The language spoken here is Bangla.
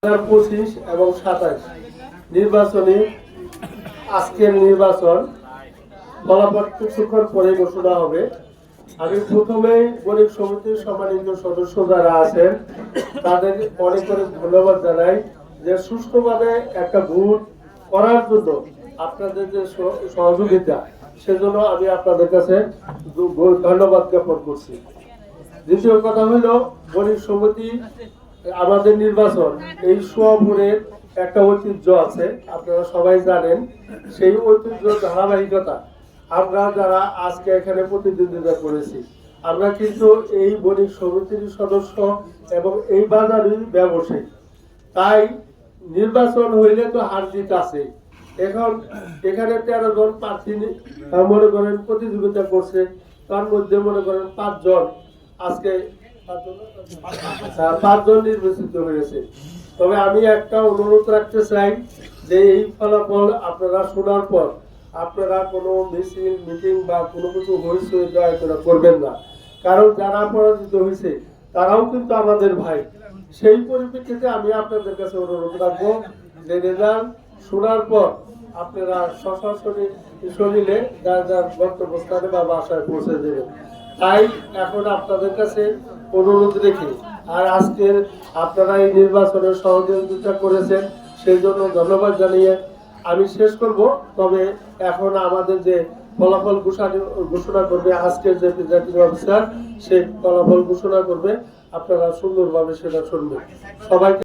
2025 এবং 27 নির্বাচনী আজকের নির্বাচন ফলাফল কিছুক্ষণ পরে ঘোষণা হবে। আমি প্রথমেই বণিক সমিতির সম্মানিত সদস্য যারা আছেন তাদের অনেক অনেক ধন্যবাদ জানাই যে সুষ্ঠুভাবে একটা ভোট করার জন্য আপনাদের যে সহযোগিতা সেজন্য আমি আপনাদের কাছে ধন্যবাদ জ্ঞাপন করছি। দ্বিতীয় কথা হলো বণিক সমিতি আমাদের নির্বাচন এই সোয়াপুরের একটা ঐতিহ্য আছে, আপনারা সবাই জানেন। সেই ঐতিহ্য ধারাবাহিকতা আমরা যারা আজকে এখানে প্রতিদ্বন্দ্বিতা করেছি আমরা কিন্তু এই বণিক সমিতির সদস্য এবং এই বাজারের ব্যবসায়ী। তাই নির্বাচন হইলে তো হার জিত আছে। এখন এখানে 13 জন প্রার্থী মনে করেন প্রতিযোগিতা করছে, তার মধ্যে মনে করেন 5 জন আজকে 5 জন নির্বাচিত হয়েছে। তবে আমি একটা অনুরোধ রাখতে চাই যে এই ফলাফল আপনারা শোনার পর আপনারা কোনো মিছিল মিটিং বা কোনো কিছু হয়েছে দয়া করে করবেন না, কারণ যারা পরাজিত হয়েছে তারাও কিন্তু আমাদের ভাই। সেই পরিপ্রেক্ষিতে আমি আপনাদের কাছে অনুরোধ রাখবো যে রেজাল্ট শোনার পর আপনারা সশরীরে শরীরে যার যার গন্তব্যস্থানে বা বাসায় পৌঁছে দেবেন। তাই এখন আপনাদের কাছে অনুরোধ রেখে আর আজকের আপনারা এই নির্বাচনে সহযোগিতা করেছেন সেই জন্য ধন্যবাদ জানিয়ে আমি শেষ করব। তবে এখন আমাদের যে ফলাফল ঘোষণা করবে আজকের যে প্রিজাইডিং অফিসার সেই ফলাফল ঘোষণা করবে, আপনারা সুন্দরভাবে সেটা শুনবেন। সবাইকে